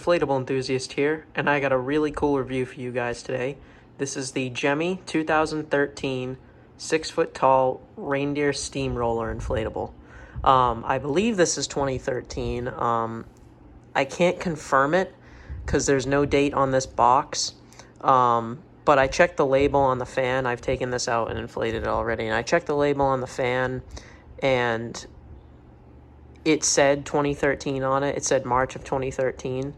Inflatable Enthusiast here, and I got a really cool review for you guys today. This is the Gemmy 2013 6-foot tall Reindeer Steamroller Inflatable. I believe this is 2013. I can't confirm it because there's no date on this box, but I checked the label on the fan. I've taken this out and inflated it already, and I checked the label on the fan, and it said 2013 on it. It said March of 2013.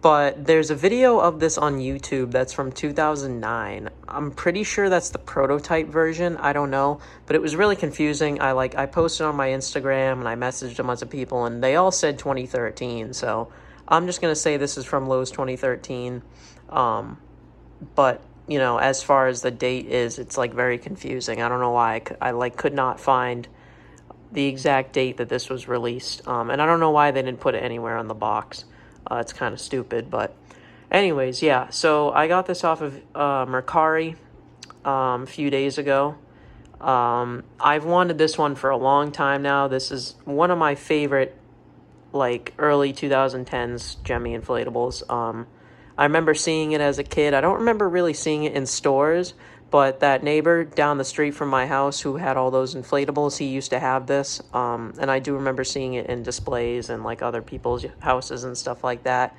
But there's a video of this on YouTube that's from 2009. I'm pretty sure that's the prototype version. I don't know, but it was really confusing. I posted on my Instagram and I messaged a bunch of people and they all said 2013. So I'm just gonna say this is from Lowe's 2013. But you know, as far as the date is, it's like very confusing. I don't know why I could not find the exact date that this was released, and I don't know why they didn't put it anywhere on the box. It's kind of stupid, but anyways, yeah, so I got this off of Mercari a few days ago. I've wanted this one for a long time now. This is one of my favorite, like, early 2010s Gemmy inflatables. I remember seeing it as a kid. I don't remember really seeing it in stores, but that neighbor down the street from my house who had all those inflatables, he used to have this. And I do remember seeing it in displays and like other people's houses and stuff like that.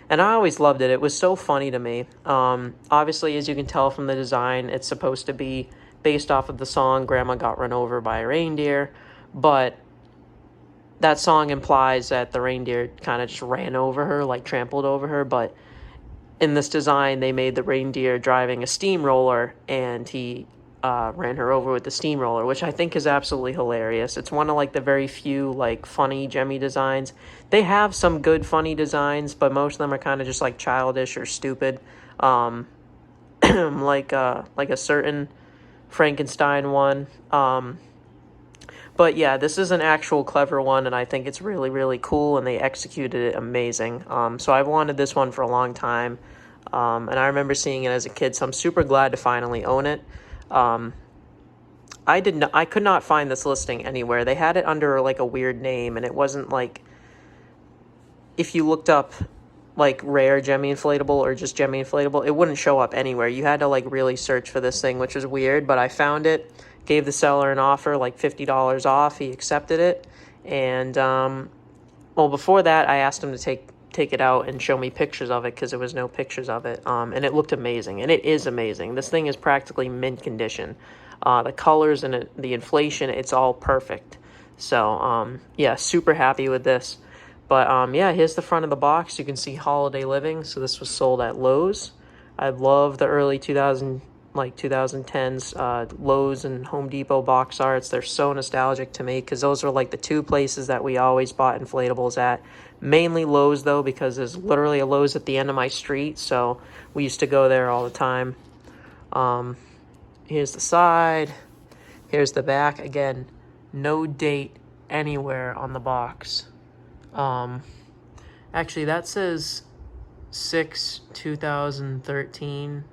And I always loved it. It was so funny to me. Obviously, as you can tell from the design, it's supposed to be based off of the song Grandma Got Run Over by a Reindeer. But that song implies that the reindeer kind of just ran over her, like trampled over her. But in this design, they made the reindeer driving a steamroller, and he ran her over with the steamroller, which I think is absolutely hilarious. It's one of like the very few like funny Gemmy designs. They have some good funny designs, but most of them are kind of just like childish or stupid. Like a certain Frankenstein one. But yeah, this is an actual clever one, and I think it's really, really cool, and they executed it amazing. So I've wanted this one for a long time, and I remember seeing it as a kid, so I'm super glad to finally own it. I could not find this listing anywhere. They had it under like a weird name, and it wasn't like, if you looked up like rare Gemmy inflatable or just Gemmy inflatable, it wouldn't show up anywhere. You had to like really search for this thing, which is weird, but I found it. Gave the seller an offer, like $50 off. He accepted it. And, well, before that, I asked him to take it out and show me pictures of it because there was no pictures of it. And it looked amazing. And it is amazing. This thing is practically mint condition. The colors and the inflation, it's all perfect. So, yeah, super happy with this. But, yeah, here's the front of the box. You can see Holiday Living. So this was sold at Lowe's. I love the early 2010s Lowe's and Home Depot box arts. They're so nostalgic to me because those are like the two places that we always bought inflatables at. Mainly Lowe's though, because there's literally a Lowe's at the end of my street, so we used to go there all the time. Here's the side. Here's the back. Again, no date anywhere on the box. Actually, that says 6/2013.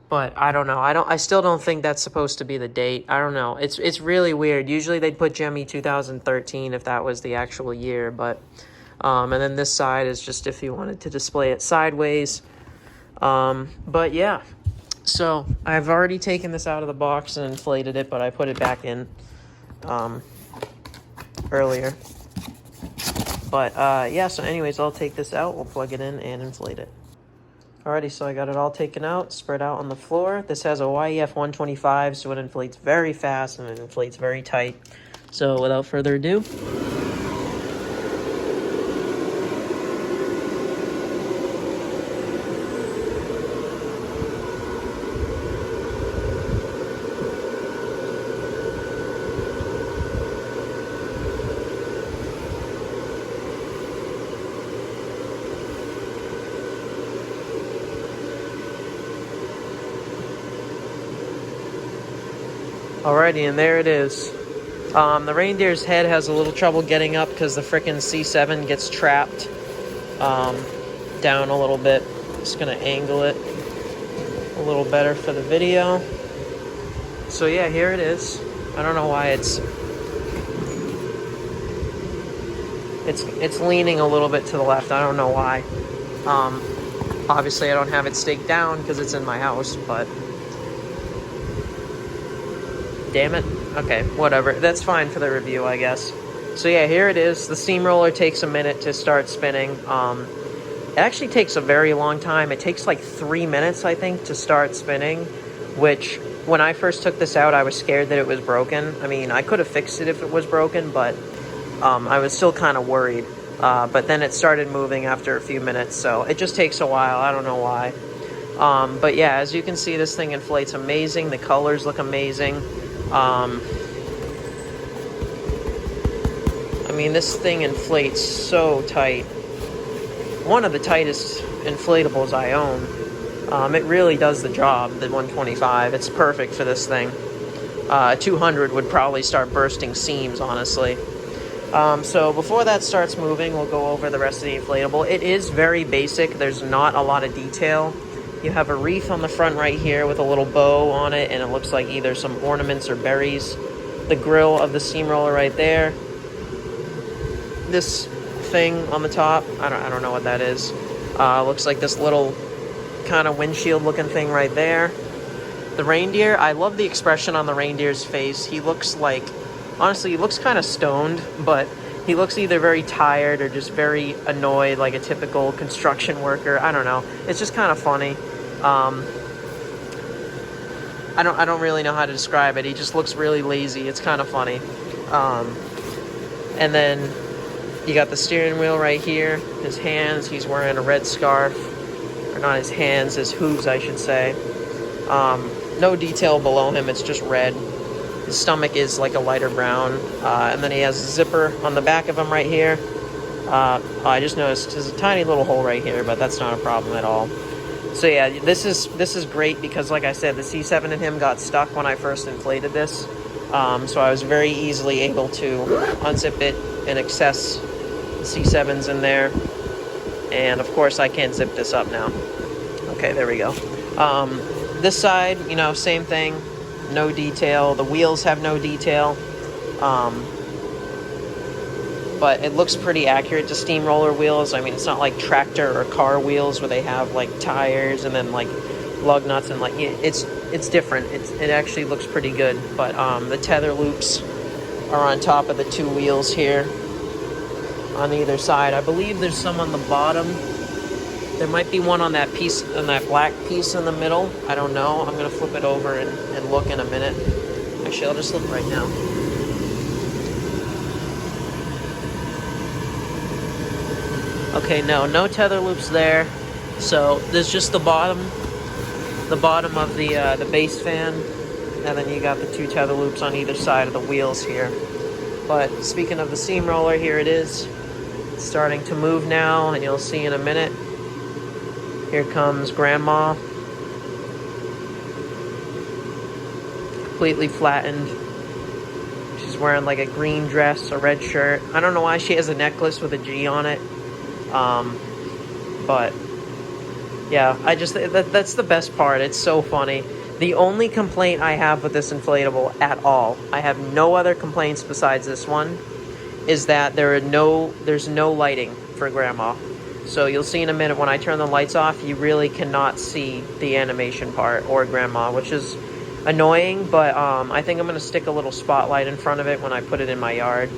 But I don't know. I still don't think that's supposed to be the date. I don't know. It's really weird. Usually they'd put Gemmy 2013 if that was the actual year. But and then this side is just if you wanted to display it sideways. But yeah. So I've already taken this out of the box and inflated it, but I put it back in earlier. But yeah. So anyways, I'll take this out. We'll plug it in and inflate it. Alrighty, so I got it all taken out, spread out on the floor. This has a YEF 125, so it inflates very fast and it inflates very tight. So without further ado, alrighty, and there it is. The reindeer's head has a little trouble getting up because the frickin' C7 gets trapped down a little bit. Just gonna angle it a little better for the video. So yeah, here it is. I don't know why It's leaning a little bit to the left. I don't know why. Obviously I don't have it staked down because it's in my house, but damn it. Okay, whatever. That's fine for the review, I guess. So yeah, here it is. The steamroller takes a minute to start spinning. It actually takes a very long time. It takes like 3 minutes, I think, to start spinning, which when I first took this out, I was scared that it was broken. I mean, I could have fixed it if it was broken, but I was still kind of worried. But then it started moving after a few minutes, so it just takes a while. I don't know why. But yeah, as you can see, this thing inflates amazing. The colors look amazing. I mean, this thing inflates so tight. One of the tightest inflatables I own. It really does the job, the 125. It's perfect for this thing. 200 would probably start bursting seams, honestly. So before that starts moving, we'll go over the rest of the inflatable. It is very basic. There's not a lot of detail. You have a wreath on the front right here with a little bow on it, and it looks like either some ornaments or berries. The grill of the steamroller right there. This thing on the top, I don't know what that is. Looks like this little kind of windshield looking thing right there. The reindeer, I love the expression on the reindeer's face. He looks like, honestly, he looks kind of stoned, but he looks either very tired or just very annoyed, like a typical construction worker. I don't know. It's just kind of funny. I don't really know how to describe it. He just looks really lazy. It's kind of funny. And then you got the steering wheel right here. His hands, he's wearing a red scarf. Or not his hands, his hooves, I should say. No detail below him. It's just red. His stomach is like a lighter brown. And then he has a zipper on the back of him right here. I just noticed there's a tiny little hole right here, but that's not a problem at all. So yeah, this is great because, like I said, the C7 in him got stuck when I first inflated this. So I was very easily able to unzip it and access the C7s in there. And of course I can't zip this up now. Okay, there we go. This side, you know, same thing. No detail. The wheels have no detail. But it looks pretty accurate to steamroller wheels. I mean, it's not like tractor or car wheels where they have like tires and then like lug nuts and like it's different. It actually looks pretty good. But the tether loops are on top of the two wheels here on either side. I believe there's some on the bottom. There might be one on that piece, on that black piece in the middle. I don't know. I'm gonna flip it over and look in a minute. Actually, I'll just look right now. Okay, no tether loops there. So there's just the bottom of the base fan, and then you got the two tether loops on either side of the wheels here. But speaking of the steamroller, here it is. It's starting to move now, and you'll see in a minute. Here comes Grandma. Completely flattened. She's wearing like a green dress, a red shirt. I don't know why she has a necklace with a G on it. But yeah, that's the best part. It's so funny. The only complaint I have with this inflatable at all, I have no other complaints besides this one, is that there's no lighting for Grandma. So you'll see in a minute when I turn the lights off, you really cannot see the animation part or Grandma, which is annoying, but I think I'm going to stick a little spotlight in front of it when I put it in my yard,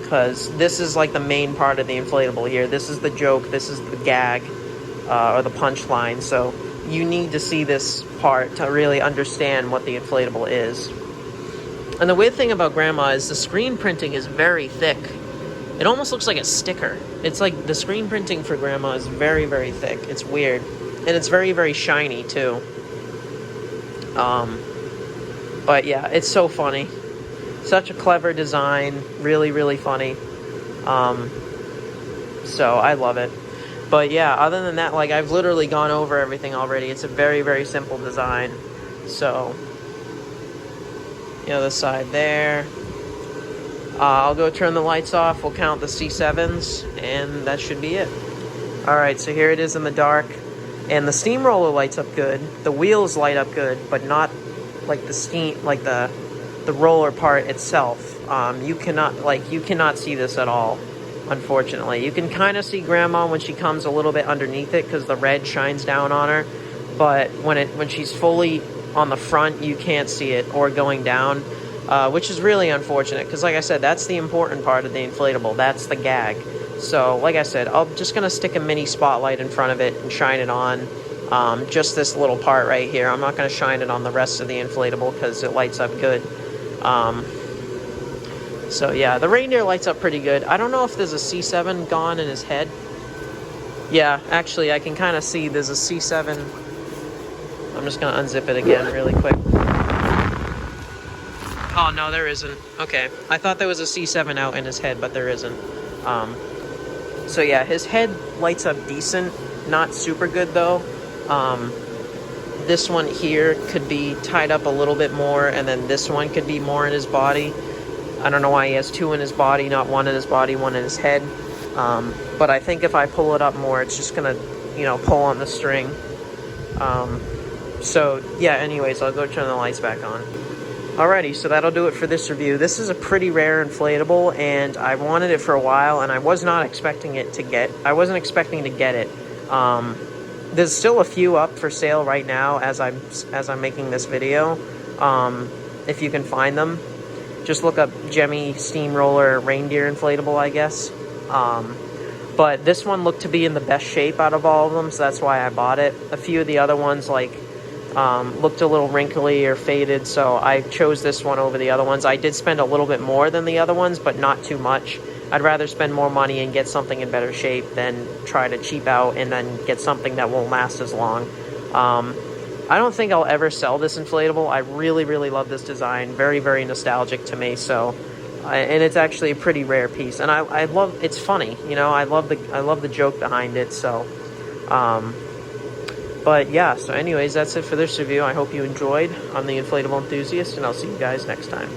because this is like the main part of the inflatable here. This is the joke, this is the gag, or the punchline, so you need to see this part to really understand what the inflatable is. And the weird thing about Grandma is the screen printing is very thick. It almost looks like a sticker. It's like the screen printing for Grandma is very, very thick. It's weird. And it's very, very shiny, too. But yeah, it's so funny. Such a clever design. Really, really funny. So I love it. But yeah, other than that, like, I've literally gone over everything already. It's a very, very simple design. So, you know, the side there. I'll go turn the lights off. We'll count the C7s, and that should be it. Alright, so here it is in the dark. And the steamroller lights up good. The wheels light up good, but not like the roller part itself. You cannot see this at all. unfortunately. You can kind of see Grandma when she comes a little bit underneath it because the red shines down on her, but when she's fully on the front, you can't see it, or going down, which is really unfortunate because, like I said, that's the important part of the inflatable. That's the gag. So, like I said, I'm just going to stick a mini spotlight in front of it and shine it on just this little part right here. I'm not going to shine it on the rest of the inflatable because it lights up good. So yeah, the reindeer lights up pretty good. I don't know if there's a C7 gone in his head. Yeah, actually, I can kind of see there's a C7. I'm just going to unzip it again really quick. Oh, no, there isn't. Okay, I thought there was a C7 out in his head, but there isn't. So yeah, his head lights up decent. Not super good, though. This one here could be tied up a little bit more, and then this one could be more in his body. I don't know why he has two in his body, not one in his body, one in his head. But I think if I pull it up more, it's just gonna, pull on the string. So yeah, anyways, I'll go turn the lights back on. Alrighty, so that'll do it for this review. This is a pretty rare inflatable, and I wanted it for a while, and I was not expecting it to get. I wasn't expecting to get it. There's still a few up for sale right now as I'm making this video. If you can find them, just look up Gemmy Steamroller Reindeer inflatable, I guess. But this one looked to be in the best shape out of all of them, so that's why I bought it. A few of the other ones, looked a little wrinkly or faded, so I chose this one over the other ones. I did spend a little bit more than the other ones, but not too much. I'd rather spend more money and get something in better shape than try to cheap out and then get something that won't last as long. I don't think I'll ever sell this inflatable. I really, really love this design. Very, very nostalgic to me. So, and it's actually a pretty rare piece. And I love. It's funny, I love the joke behind it. So, but yeah. So, anyways, that's it for this review. I hope you enjoyed. I'm the Inflatable Enthusiast, and I'll see you guys next time.